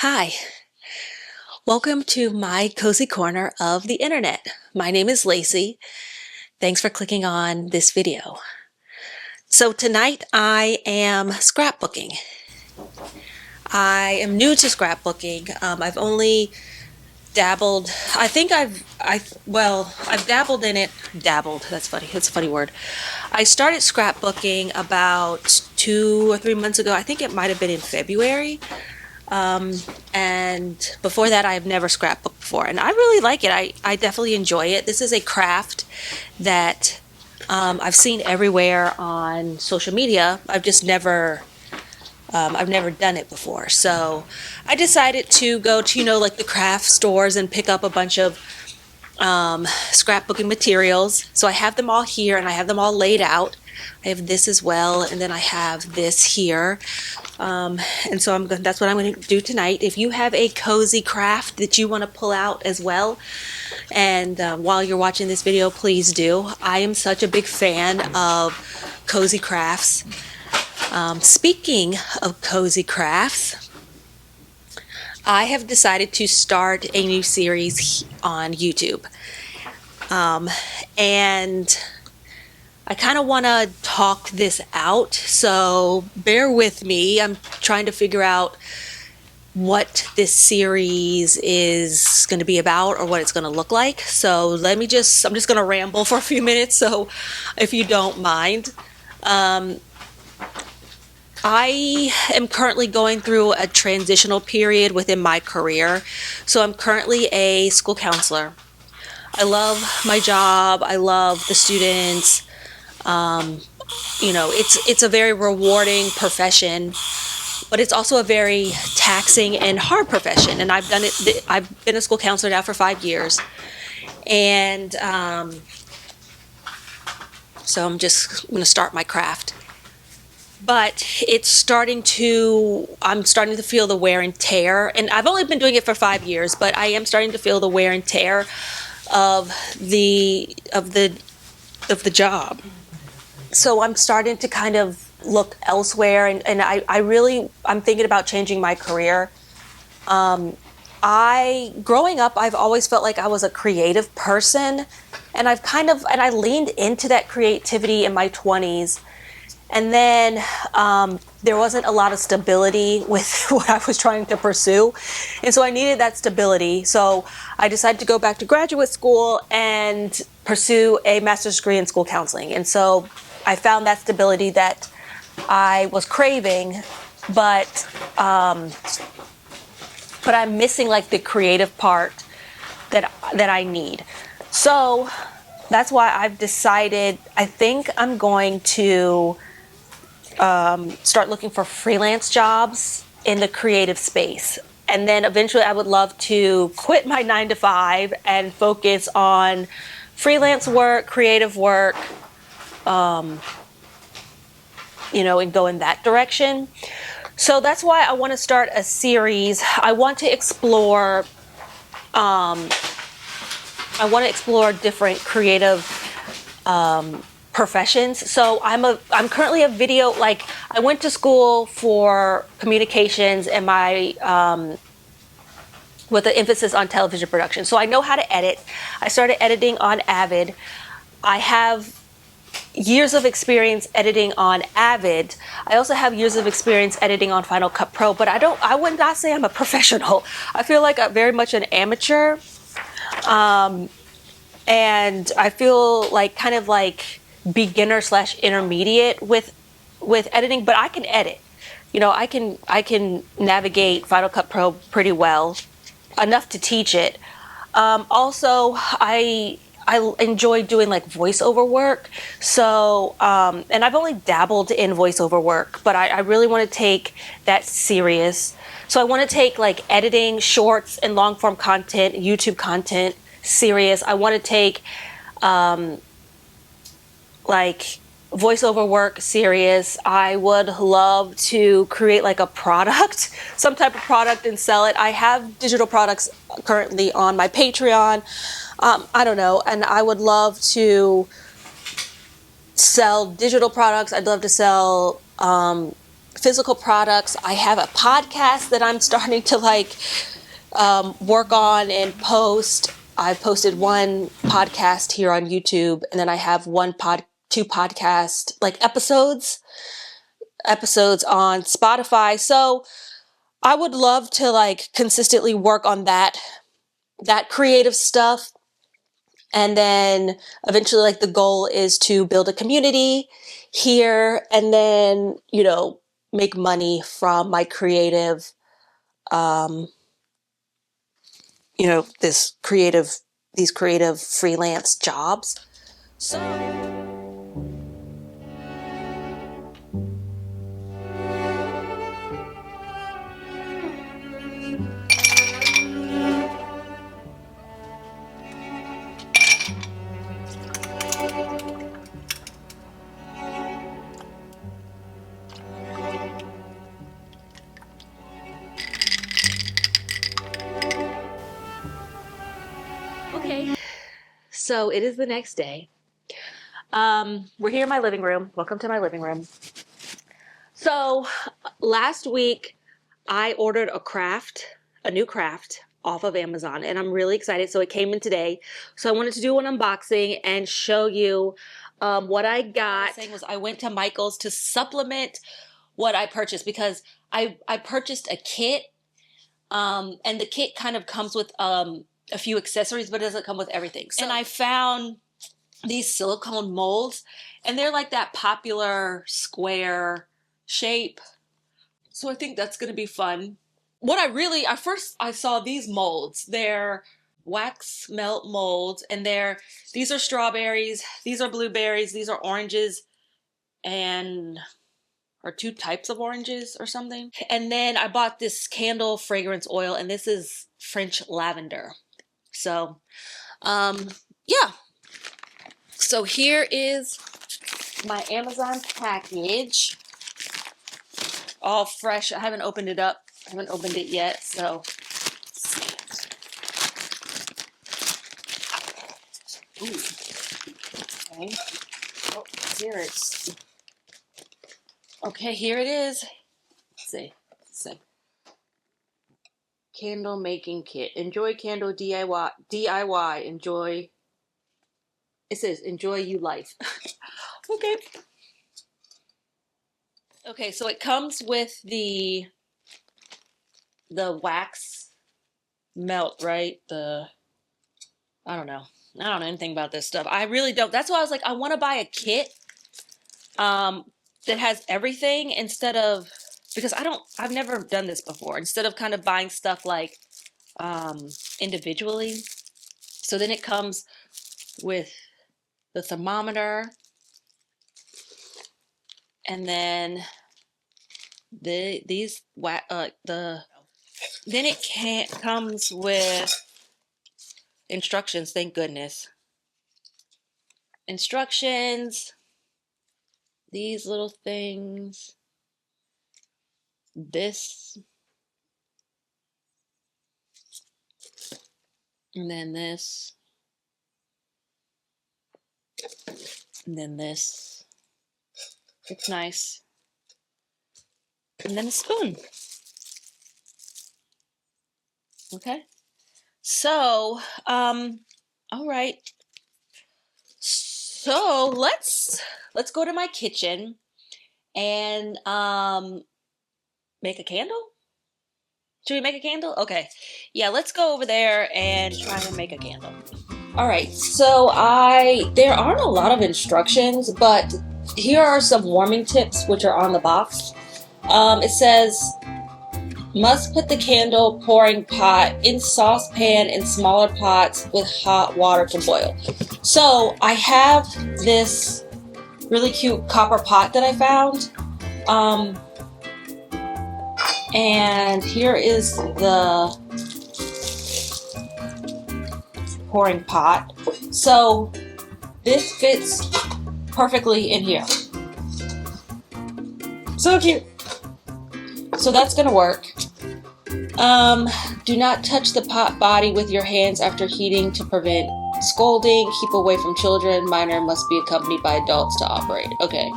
Hi, welcome to my cozy corner of the internet. My name is Lacey. Thanks for clicking on this video. So tonight I am scrapbooking. I am new to scrapbooking. I've only dabbled. I've dabbled in it. Dabbled. That's funny. It's a funny word. I started scrapbooking about 2 or 3 months ago. I think it might have been in February. And before that, I've never scrapbooked before, and I really like it. I definitely enjoy it. This is a craft that I've seen everywhere on social media. I've never done it before. So I decided to go to, like the craft stores and pick up a bunch of scrapbooking materials. So I have them all here and I have them all laid out. I have this as well, and then I have this here. And so that's what I'm going to do tonight. If you have a cozy craft that you want to pull out as well, and while you're watching this video, please do. I am such a big fan of cozy crafts. Speaking of cozy crafts, I have decided to start a new series on YouTube. And I kind of want to talk this out, so bear with me. I'm trying to figure out what this series is going to be about or what it's going to look like. So I'm just going to ramble for a few minutes, so if you don't mind. I am currently going through a transitional period within my career. So I'm currently a school counselor. I love my job. I love the students. It's a very rewarding profession, but it's also a very taxing and hard profession. And I've been a school counselor now for 5 years. And so I'm going to start my craft. But I'm starting to feel the wear and tear. And I've only been doing it for 5 years, but I am starting to feel the wear and tear of the job. So I'm starting to kind of look elsewhere, and I'm thinking about changing my career. Growing up, I've always felt like I was a creative person, and I leaned into that creativity in my 20s. And then there wasn't a lot of stability with what I was trying to pursue. And so I needed that stability. So I decided to go back to graduate school and pursue a master's degree in school counseling. And so I found that stability that I was craving, but I'm missing like the creative part that I need. So that's why I've decided, I think I'm going to start looking for freelance jobs in the creative space. And then eventually I would love to quit my 9 to 5 and focus on freelance work, creative work, and go in that direction. So that's why I want to start a series. I want to explore different creative professions. So I'm currently a video, like I went to school for communications and with an emphasis on television production. So I know how to edit. I started editing on Avid. I have years of experience editing on Avid. I also have years of experience editing on Final Cut Pro, but I would not say I'm a professional. I feel like I'm very much an amateur. And I feel like kind of like beginner / intermediate with editing, but I can edit. I can navigate Final Cut Pro pretty well, enough to teach it. Also, I enjoy doing like voiceover work. So, and I've only dabbled in voiceover work, but I really want to take that serious. So I want to take like editing, shorts, and long form content, YouTube content serious. I want to take like voiceover work serious. I would love to create like a product, some type of product, and sell it. I have digital products currently on my Patreon. I don't know. And I would love to sell digital products. I'd love to sell physical products. I have a podcast that I'm starting to like work on and post. I've posted one podcast here on YouTube, and then I have two podcast like episodes on Spotify. So I would love to like consistently work on that creative stuff. And then eventually like the goal is to build a community here, and then, make money from my creative, these creative freelance jobs. So okay. So it is the next day. We're here in my living room. Welcome to my living room. So last week I ordered a new craft off of Amazon, and I'm really excited. So it came in today. So I wanted to do an unboxing and show you what I got. I went to Michael's to supplement what I purchased, because I purchased a kit, and the kit kind of comes with a few accessories, but it doesn't come with everything. And I found these silicone molds, and they're like that popular square shape. So I think that's going to be fun. I saw these molds. They're wax melt molds, and these are strawberries, these are blueberries, these are oranges, or two types of oranges or something. And then I bought this candle fragrance oil, and this is French lavender. So, yeah. So here is my Amazon package. All fresh. I haven't opened it up. I haven't opened it yet, so. Ooh. Okay. Oh, okay, here it is. Let's see. Candle making kit. Enjoy candle DIY. Enjoy. It says enjoy you life. Okay. Okay, so it comes with the wax melt, right? I don't know anything about this stuff. I really don't. That's why I was like, I want to buy a kit that has everything, because I've never done this before, instead of kind of buying stuff like individually. So then it comes with the thermometer, and then the Then it comes with instructions, thank goodness. Instructions, these little things, this, and then this, and then this. It's nice. And then a spoon. Okay. So, all right. So let's go to my kitchen and make a candle. Should we make a candle? Okay. Yeah, let's go over there and try and make a candle. All right. So there aren't a lot of instructions, but here are some warming tips which are on the box. It says must put the candle pouring pot in saucepan in smaller pots with hot water to boil. So I have this really cute copper pot that I found. And here is the pouring pot. So this fits perfectly in here. So cute. So that's gonna work. Do not touch the pot body with your hands after heating to prevent scolding. Keep away from children. Minor must be accompanied by adults to operate. Okay.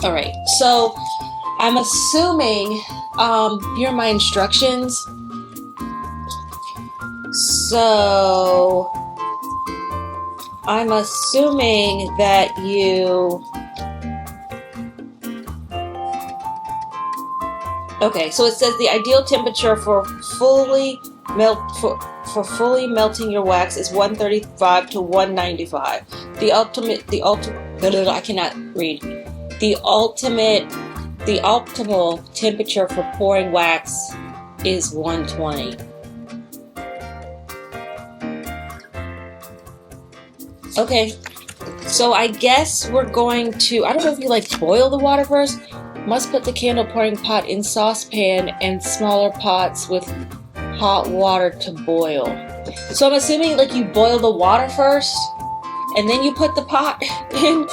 All right. So I'm assuming, here are my instructions. So I'm assuming that you, okay, so it says the ideal temperature for fully melting your wax is 135 to 195. The optimal temperature for pouring wax is 120. Okay, so I guess we're going to, I don't know if you like boil the water first. Must put the candle pouring pot in saucepan and smaller pots with hot water to boil. So I'm assuming like you boil the water first and then you put the pot in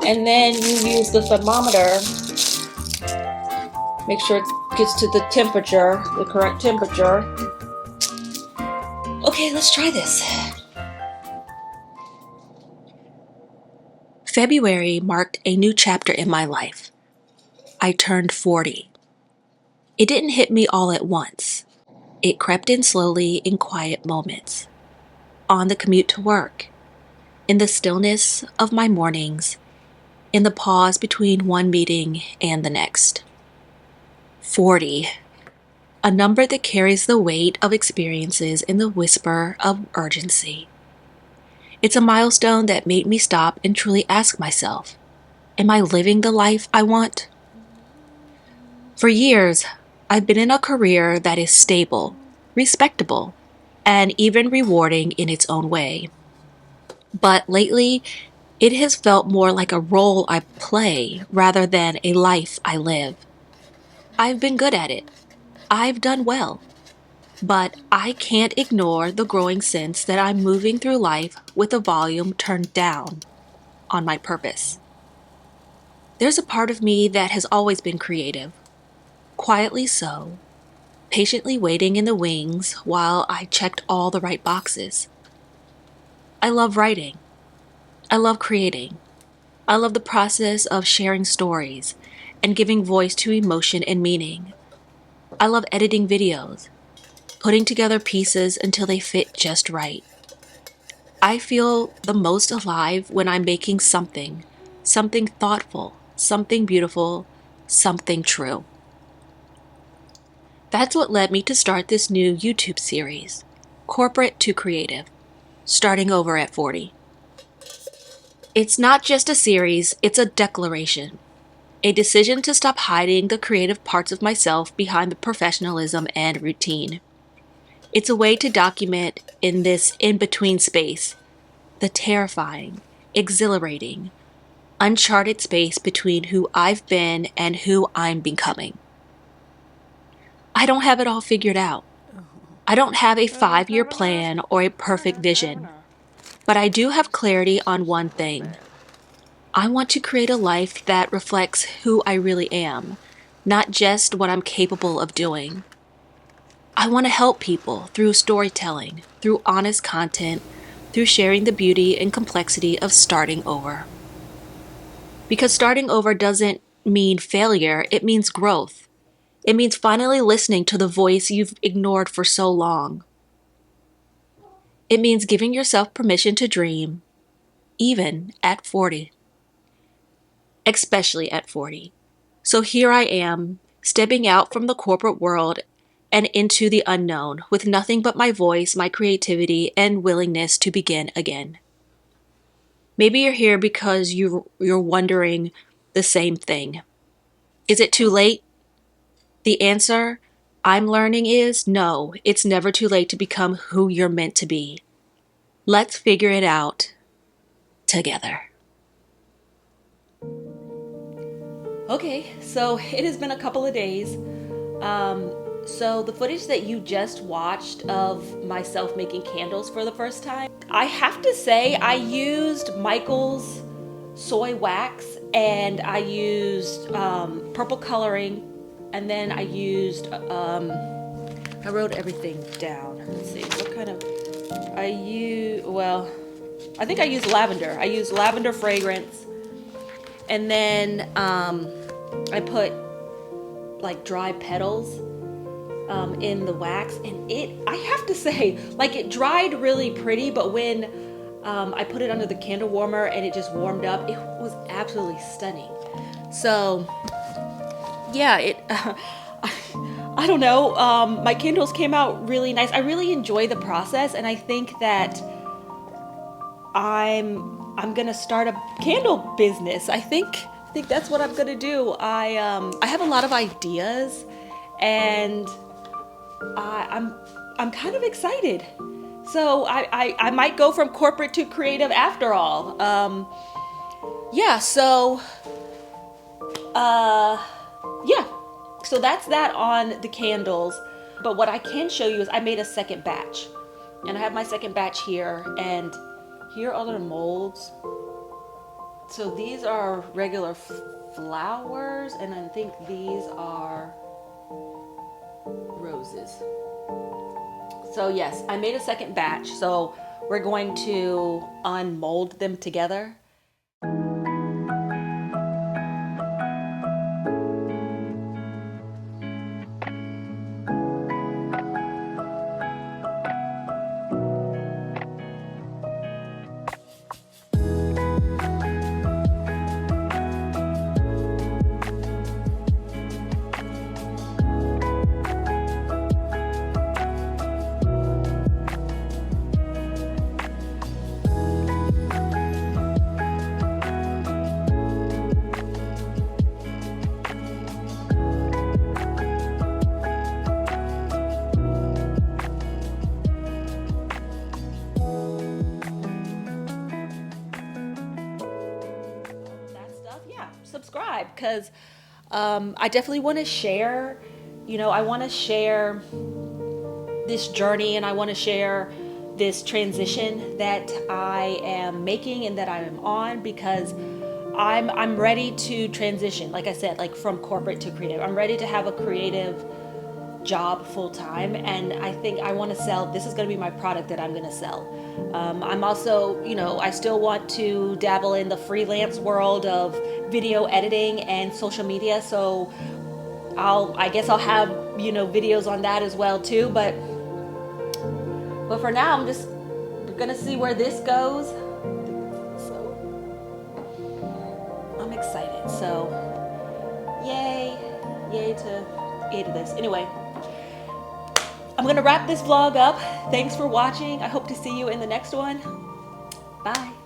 and then you use the thermometer. Make sure it gets to the temperature, the correct temperature. Okay, let's try this. February marked a new chapter in my life. I turned 40. It didn't hit me all at once. It crept in slowly in quiet moments. On the commute to work, in the stillness of my mornings, in the pause between one meeting and the next. 40. A number that carries the weight of experiences in the whisper of urgency. It's a milestone that made me stop and truly ask myself, am I living the life I want? For years, I've been in a career that is stable, respectable, and even rewarding in its own way. But lately, it has felt more like a role I play rather than a life I live. I've been good at it. I've done well. But I can't ignore the growing sense that I'm moving through life with the volume turned down on my purpose. There's a part of me that has always been creative, quietly so, patiently waiting in the wings while I checked all the right boxes. I love writing. I love creating. I love the process of sharing stories and giving voice to emotion and meaning. I love editing videos, putting together pieces until they fit just right. I feel the most alive when I'm making something thoughtful, something beautiful, something true. That's what led me to start this new YouTube series, Corporate to Creative, starting over at 40. It's not just a series, it's a declaration. A decision to stop hiding the creative parts of myself behind the professionalism and routine. It's a way to document in this in-between space, the terrifying, exhilarating, uncharted space between who I've been and who I'm becoming. I don't have it all figured out. I don't have a 5-year plan or a perfect vision, but I do have clarity on one thing. I want to create a life that reflects who I really am, not just what I'm capable of doing. I want to help people through storytelling, through honest content, through sharing the beauty and complexity of starting over. Because starting over doesn't mean failure, it means growth. It means finally listening to the voice you've ignored for so long. It means giving yourself permission to dream, even at 40. Especially at 40. So here I am, stepping out from the corporate world and into the unknown with nothing but my voice, my creativity, and willingness to begin again. Maybe you're here because you're wondering the same thing. Is it too late? The answer I'm learning is no, it's never too late to become who you're meant to be. Let's figure it out together. Okay, so it has been a couple of days. So the footage that you just watched of myself making candles for the first time, I have to say I used Michael's soy wax and I used purple coloring, and then I used, I wrote everything down. Let's see, what kind of, I think I used lavender. I used lavender fragrance, and then I put like dry petals in the wax, and I have to say, like, it dried really pretty, but when I put it under the candle warmer and it just warmed up, it was absolutely stunning. So yeah, I don't know, my candles came out really nice. I really enjoy the process, and I think that I'm gonna start a candle business. I think that's what I'm gonna do. I have a lot of ideas, and I'm kind of excited. So I might go from corporate to creative after all. Yeah. So yeah. So that's that on the candles. But what I can show you is I made a second batch, and I have my second batch here, and here are the molds. So these are regular flowers, and I think these are roses. So yes, I made a second batch, so we're going to unmold them together. Subscribe, because I definitely want to share, I want to share this journey, and I want to share this transition that I am making and that I am on, because I'm ready to transition, like I said, like from corporate to creative. I'm ready to have a creative job full time, and I think I want to sell. This is going to be my product that I'm going to sell. I'm also, I still want to dabble in the freelance world of video editing and social media, so I guess I'll have videos on that as well too. But for now, I'm just gonna see where this goes. So I'm excited. So yay to this. Anyway, I'm gonna wrap this vlog up. Thanks for watching. I hope to see you in the next one. Bye.